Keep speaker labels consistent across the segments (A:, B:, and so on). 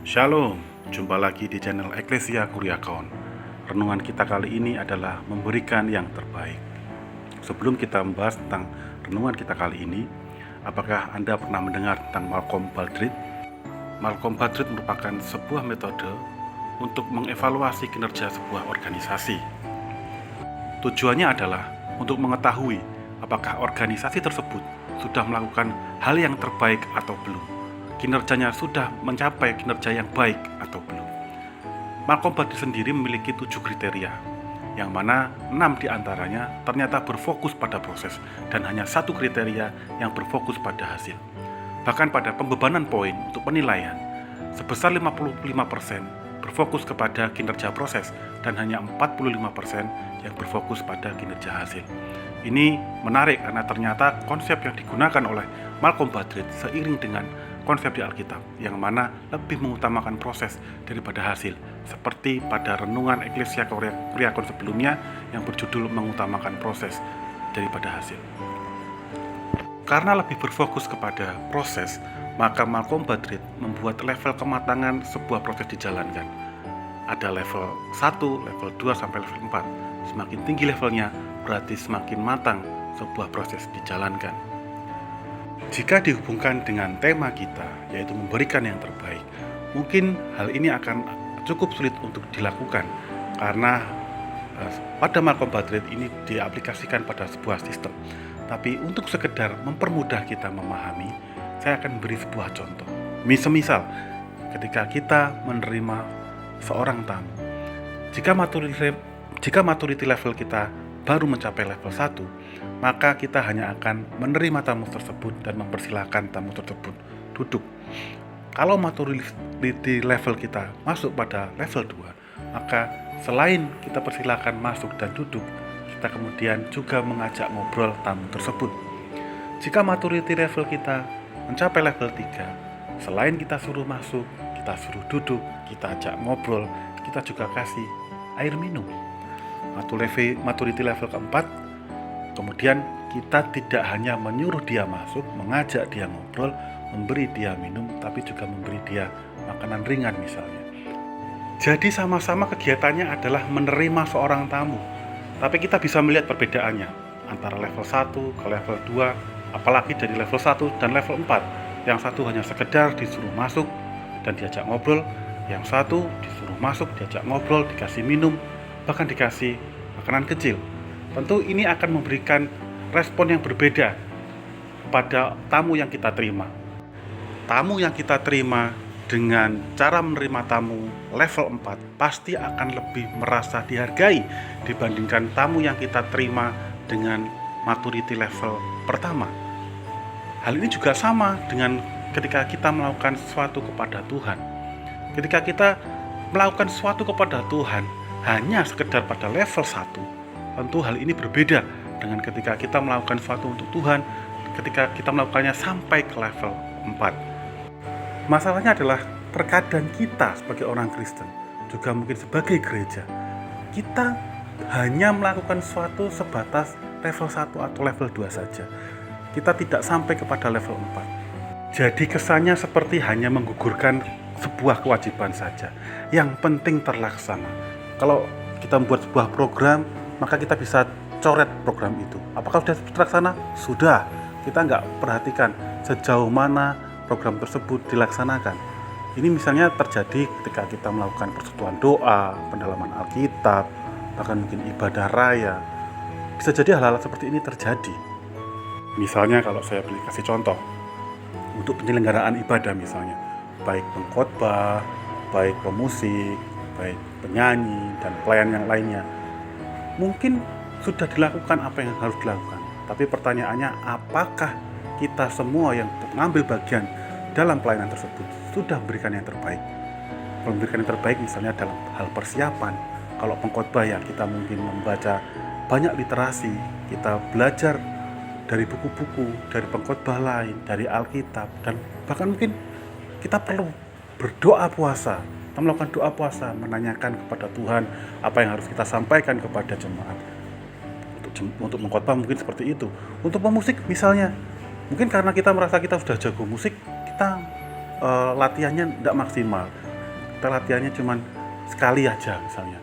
A: Shalom, jumpa lagi di channel Eklesia Kuriakon. Renungan kita kali ini adalah memberikan yang terbaik. Sebelum kita membahas tentang renungan kita kali ini, apakah Anda pernah mendengar tentang Malcolm Baldrige? Malcolm Baldrige merupakan sebuah metode untuk mengevaluasi kinerja sebuah organisasi. Tujuannya adalah untuk mengetahui apakah organisasi tersebut sudah melakukan hal yang terbaik atau belum. Kinerjanya sudah mencapai kinerja yang baik atau belum. Malcolm Baldrige sendiri memiliki 7 kriteria, yang mana 6 diantaranya ternyata berfokus pada proses dan hanya 1 kriteria yang berfokus pada hasil. Bahkan pada pembebanan poin untuk penilaian, sebesar 55% berfokus kepada kinerja proses dan hanya 45% yang berfokus pada kinerja hasil. Ini menarik karena ternyata konsep yang digunakan oleh Malcolm Baldrige seiring dengan konsep di Alkitab, yang mana lebih mengutamakan proses daripada hasil, seperti pada renungan Eklesia Kuriakon sebelumnya yang berjudul mengutamakan proses daripada hasil. Karena lebih berfokus kepada proses, maka Malcolm Baldrige membuat level kematangan sebuah proses dijalankan. Ada level 1, level 2, sampai level 4. Semakin tinggi levelnya, berarti semakin matang sebuah proses dijalankan. Jika dihubungkan dengan tema kita, yaitu memberikan yang terbaik, mungkin hal ini akan cukup sulit untuk dilakukan karena pada Malcolm Baldrige ini diaplikasikan pada sebuah sistem. Tapi untuk sekedar mempermudah kita memahami, saya akan beri sebuah contoh. Misal, ketika kita menerima seorang tamu, jika maturity level kita baru mencapai level 1, maka kita hanya akan menerima tamu tersebut dan mempersilahkan tamu tersebut duduk. Kalau maturity level kita masuk pada level 2, maka selain kita persilahkan masuk dan duduk, kita kemudian juga mengajak ngobrol tamu tersebut. Jika maturity level kita mencapai level 3, selain kita suruh masuk, kita suruh duduk, kita ajak ngobrol, kita juga kasih air minum. Maturity level keempat, kemudian kita tidak hanya menyuruh dia masuk, mengajak dia ngobrol, memberi dia minum, tapi juga memberi dia makanan ringan misalnya. Jadi sama-sama kegiatannya adalah menerima seorang tamu, tapi kita bisa melihat perbedaannya antara level 1 ke level 2, apalagi dari level 1 dan level 4. Yang satu hanya sekedar disuruh masuk dan diajak ngobrol, yang satu disuruh masuk, diajak ngobrol, dikasih minum, bahkan dikasih makanan kecil. Tentu ini akan memberikan respon yang berbeda pada tamu yang kita terima. Tamu yang kita terima dengan cara menerima tamu level 4 pasti akan lebih merasa dihargai dibandingkan tamu yang kita terima dengan maturity level pertama. Hal ini juga sama dengan ketika kita melakukan sesuatu kepada Tuhan. Ketika kita melakukan sesuatu kepada Tuhan hanya sekedar pada level 1, tentu hal ini berbeda dengan ketika kita melakukan sesuatu untuk Tuhan, ketika kita melakukannya sampai ke level 4. Masalahnya adalah terkadang kita sebagai orang Kristen, juga mungkin sebagai gereja, kita hanya melakukan sesuatu sebatas level 1 atau level 2 saja. Kita tidak sampai kepada level 4. Jadi kesannya seperti hanya menggugurkan sebuah kewajiban saja. Yang penting terlaksana. Kalau kita membuat sebuah program, maka kita bisa coret program itu. Apakah sudah terlaksana? Sudah. Kita nggak perhatikan sejauh mana program tersebut dilaksanakan. Ini misalnya terjadi ketika kita melakukan persekutuan doa, pendalaman Alkitab, bahkan mungkin ibadah raya. Bisa jadi hal-hal seperti ini terjadi. Misalnya kalau saya boleh kasih contoh, untuk penyelenggaraan ibadah misalnya, baik pengkhotbah, baik pemusik, baik penyanyi, dan pelayan yang lainnya, mungkin sudah dilakukan apa yang harus dilakukan. Tapi pertanyaannya, apakah kita semua yang mengambil bagian dalam pelayanan tersebut sudah memberikan yang terbaik? Memberikan yang terbaik misalnya dalam hal persiapan. Kalau pengkhotbah ya kita mungkin membaca banyak literasi, kita belajar dari buku-buku, dari pengkhotbah lain, dari Alkitab, dan bahkan mungkin kita perlu berdoa puasa. Kita melakukan doa puasa, menanyakan kepada Tuhan apa yang harus kita sampaikan kepada jemaat. Untuk mengkhotbah mungkin seperti itu. Untuk pemusik misalnya, mungkin karena kita merasa kita sudah jago musik, kita latihannya tidak maksimal. kita latihannya cuman sekali aja misalnya.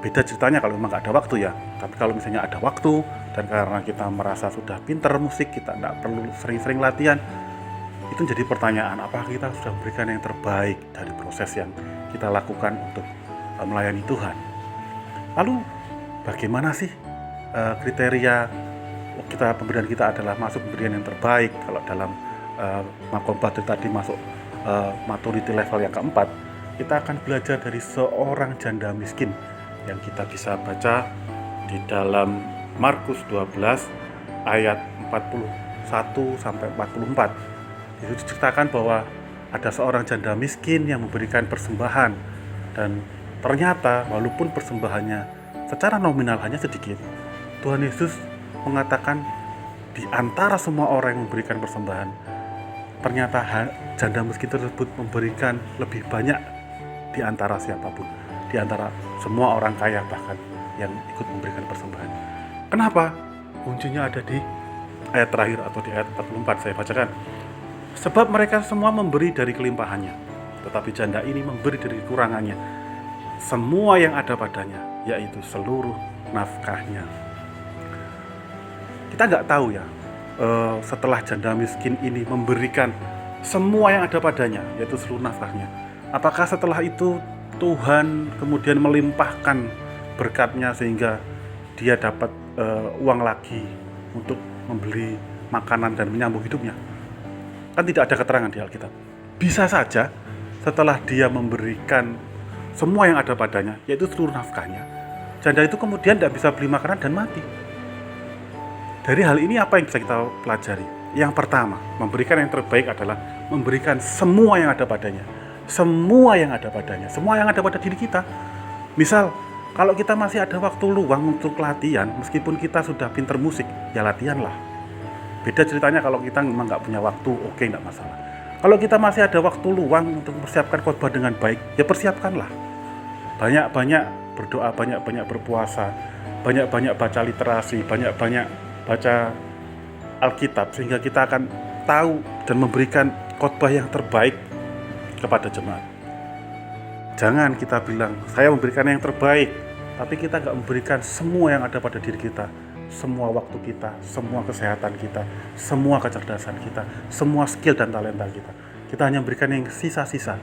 A: Beda ceritanya kalau memang nggak ada waktu ya. Tapi kalau misalnya ada waktu dan karena kita merasa sudah pinter musik, kita nggak perlu sering-sering latihan, itu jadi pertanyaan, apakah kita sudah memberikan yang terbaik dari proses yang kita lakukan untuk melayani Tuhan. Lalu bagaimana sih kriteria pemberian kita adalah masuk pemberian yang terbaik? Kalau dalam makom batin tadi masuk maturity level yang keempat, kita akan belajar dari seorang janda miskin yang kita bisa baca di dalam Markus 12 ayat 41 sampai 44. Itu diceritakan bahwa ada seorang janda miskin yang memberikan persembahan, dan ternyata walaupun persembahannya secara nominal hanya sedikit, Tuhan Yesus mengatakan di antara semua orang yang memberikan persembahan, ternyata janda miskin tersebut memberikan lebih banyak di antara siapapun, di antara semua orang kaya bahkan yang ikut memberikan persembahan. Kenapa? Kuncinya ada di ayat terakhir atau di ayat 44, saya bacakan. Sebab mereka semua memberi dari kelimpahannya, tetapi janda ini memberi dari kekurangannya, semua yang ada padanya, yaitu seluruh nafkahnya. Kita nggak tahu ya, setelah janda miskin ini memberikan semua yang ada padanya, yaitu seluruh nafkahnya, apakah setelah itu Tuhan kemudian melimpahkan berkatnya sehingga dia dapat uang lagi untuk membeli makanan dan menyambung hidupnya? Kan tidak ada keterangan di Alkitab. Bisa saja setelah dia memberikan semua yang ada padanya, yaitu seluruh nafkahnya, janda itu kemudian tidak bisa beli makanan dan mati. Dari hal ini apa yang bisa kita pelajari? Yang pertama, memberikan yang terbaik adalah memberikan semua yang ada padanya. Semua yang ada padanya, semua yang ada pada diri kita. Misal, kalau kita masih ada waktu luang untuk latihan, meskipun kita sudah pinter musik, ya latihanlah. Beda ceritanya kalau kita memang nggak punya waktu, oke, nggak masalah. Kalau kita masih ada waktu luang untuk mempersiapkan khotbah dengan baik, ya persiapkanlah. Banyak-banyak berdoa, banyak-banyak berpuasa, banyak-banyak baca literasi, banyak-banyak baca Alkitab, sehingga kita akan tahu dan memberikan khotbah yang terbaik kepada jemaat. Jangan kita bilang, saya memberikan yang terbaik, tapi kita nggak memberikan semua yang ada pada diri kita. Semua waktu kita, semua kesehatan kita, semua kecerdasan kita, semua skill dan talenta kita. Kita hanya memberikan yang sisa-sisa.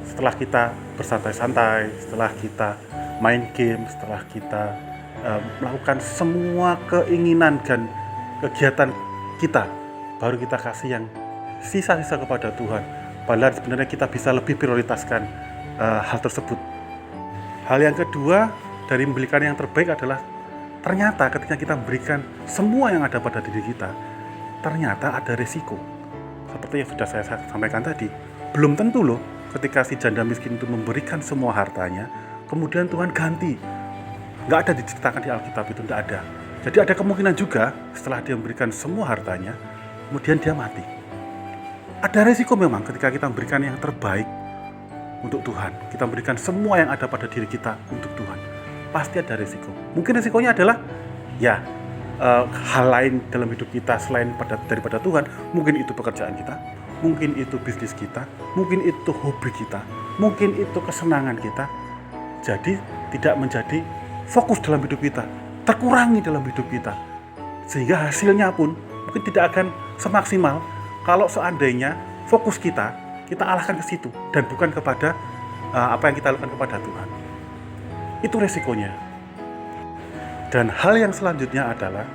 A: Setelah kita bersantai-santai, setelah kita main game, setelah kita melakukan semua keinginan dan kegiatan kita, baru kita kasih yang sisa-sisa kepada Tuhan. Padahal sebenarnya kita bisa lebih prioritaskan hal tersebut. Hal yang kedua dari memberikan yang terbaik adalah ternyata ketika kita memberikan semua yang ada pada diri kita, ternyata ada resiko. Seperti yang sudah saya sampaikan tadi, belum tentu loh ketika si janda miskin itu memberikan semua hartanya, kemudian Tuhan ganti. Nggak ada diceritakan di Alkitab, itu nggak ada. Jadi ada kemungkinan juga setelah dia memberikan semua hartanya, kemudian dia mati. Ada resiko memang ketika kita memberikan yang terbaik untuk Tuhan, kita memberikan semua yang ada pada diri kita untuk Tuhan, pasti ada resiko. Mungkin resikonya adalah ya hal lain dalam hidup kita selain daripada Tuhan. Mungkin itu pekerjaan kita, mungkin itu bisnis kita, mungkin itu hobi kita, mungkin itu kesenangan kita. Jadi tidak menjadi fokus dalam hidup kita, terkurangi dalam hidup kita, sehingga hasilnya pun mungkin tidak akan semaksimal kalau seandainya fokus kita alahkan ke situ dan bukan kepada apa yang kita lakukan kepada Tuhan. Itu resikonya. Dan hal yang selanjutnya adalah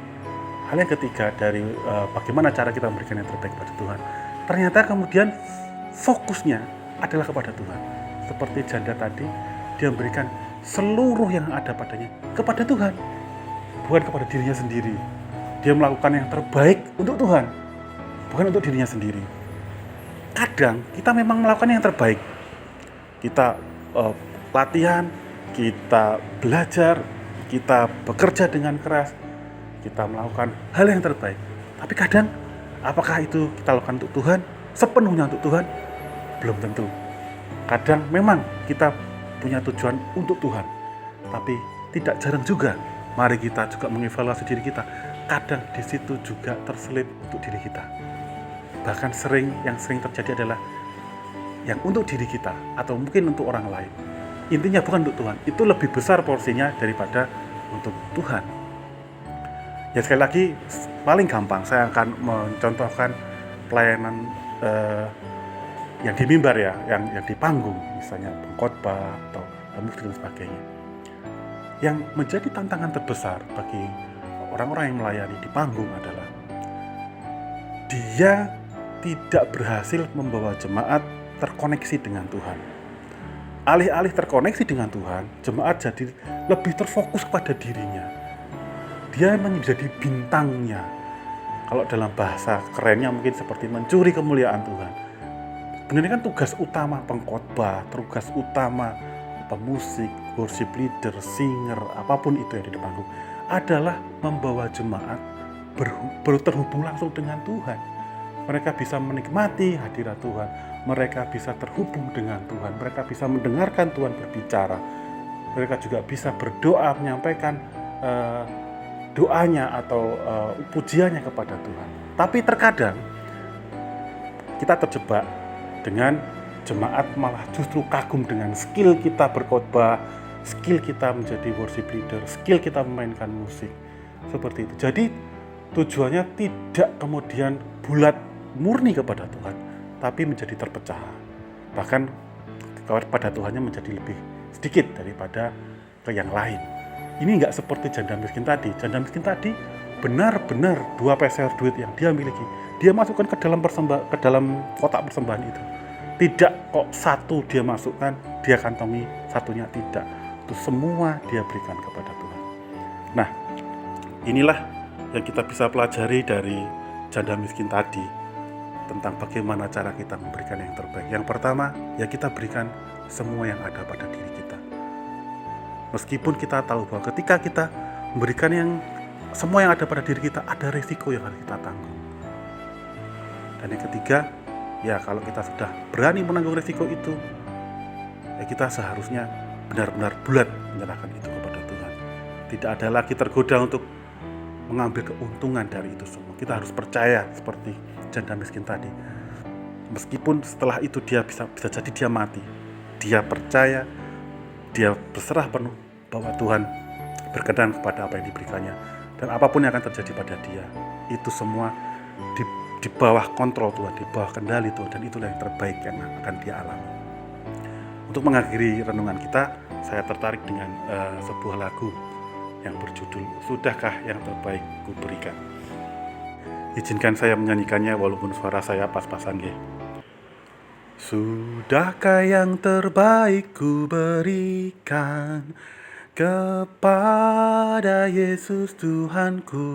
A: hal yang ketiga dari bagaimana cara kita memberikan yang terbaik kepada Tuhan. Ternyata kemudian fokusnya adalah kepada Tuhan. Seperti janda tadi, dia memberikan seluruh yang ada padanya kepada Tuhan, bukan kepada dirinya sendiri. Dia melakukan yang terbaik untuk Tuhan, bukan untuk dirinya sendiri. Kadang kita memang melakukan yang terbaik. Kita latihan, kita belajar, kita bekerja dengan keras, kita melakukan hal yang terbaik. Tapi kadang, apakah itu kita lakukan untuk Tuhan, sepenuhnya untuk Tuhan? Belum tentu. Kadang memang kita punya tujuan untuk Tuhan, tapi tidak jarang juga mari kita juga mengevaluasi diri kita. Kadang di situ juga terselip untuk diri kita. Bahkan yang sering terjadi adalah yang untuk diri kita atau mungkin untuk orang lain. Intinya bukan untuk Tuhan, itu lebih besar porsinya daripada untuk Tuhan. Ya sekali lagi, paling gampang saya akan mencontohkan pelayanan yang di mimbar ya, yang di panggung, misalnya pengkhotbah atau musik dan sebagainya. Yang menjadi tantangan terbesar bagi orang-orang yang melayani di panggung adalah dia tidak berhasil membawa jemaat terkoneksi dengan Tuhan. Alih-alih terkoneksi dengan Tuhan, jemaat jadi lebih terfokus pada dirinya. Dia menjadi bintangnya. Kalau dalam bahasa kerennya mungkin seperti mencuri kemuliaan Tuhan. Sebenarnya kan tugas utama pengkhotbah, tugas utama pemusik, worship leader, singer, apapun itu yang di panggung adalah membawa jemaat terhubung langsung dengan Tuhan. Mereka bisa menikmati hadirat Tuhan, mereka bisa terhubung dengan Tuhan, mereka bisa mendengarkan Tuhan berbicara, mereka juga bisa berdoa, menyampaikan doanya atau pujiannya kepada Tuhan. Tapi terkadang kita terjebak dengan jemaat malah justru kagum dengan skill kita berkhotbah, skill kita menjadi worship leader, skill kita memainkan musik, seperti itu. Jadi tujuannya tidak kemudian bulat murni kepada Tuhan, tapi menjadi terpecah. Bahkan kepada Tuhannya menjadi lebih sedikit daripada ke yang lain. Ini nggak seperti janda miskin tadi. Janda miskin tadi benar-benar 2 peser duit yang dia miliki, dia masukkan ke dalam kotak persembahan itu. Tidak kok satu dia masukkan, dia kantongi, satunya tidak. Itu semua dia berikan kepada Tuhan. Nah, inilah yang kita bisa pelajari dari janda miskin tadi, tentang bagaimana cara kita memberikan yang terbaik. Yang pertama, ya kita berikan semua yang ada pada diri kita. Meskipun kita tahu bahwa ketika kita memberikan semua yang ada pada diri kita, ada resiko yang harus kita tanggung. Dan yang ketiga, ya kalau kita sudah berani menanggung resiko itu, ya kita seharusnya benar-benar bulat menyerahkan itu kepada Tuhan. Tidak ada lagi tergoda untuk mengambil keuntungan dari itu semua. Kita harus percaya seperti janda miskin tadi. Meskipun setelah itu dia bisa jadi dia mati, dia percaya, dia berserah penuh bahwa Tuhan berkenan kepada apa yang diberikannya, dan apapun yang akan terjadi pada dia, itu semua di bawah kontrol Tuhan, di bawah kendali Tuhan, dan itulah yang terbaik yang akan dia alami. Untuk mengakhiri renungan kita, saya tertarik dengan sebuah lagu yang berjudul Sudahkah Yang Terbaik Kuberikan. Izinkan saya menyanyikannya walaupun suara saya pas-pasan ya. Sudahkah yang terbaik kuberikan kepada Yesus Tuhanku,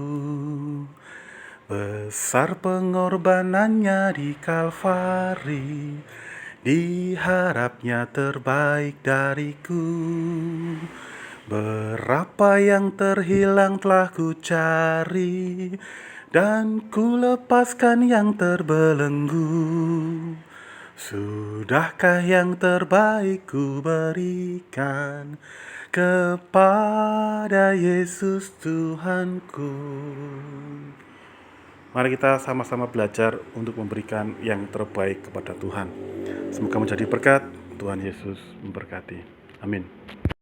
A: besar pengorbanannya di Kalvari, diharapnya terbaik dariku. Berapa yang terhilang telah ku cari, dan ku lepaskan yang terbelenggu. Sudahkah yang terbaik ku berikan kepada Yesus Tuhanku. Mari kita sama-sama belajar untuk memberikan yang terbaik kepada Tuhan. Semoga menjadi berkat. Tuhan Yesus memberkati. Amin.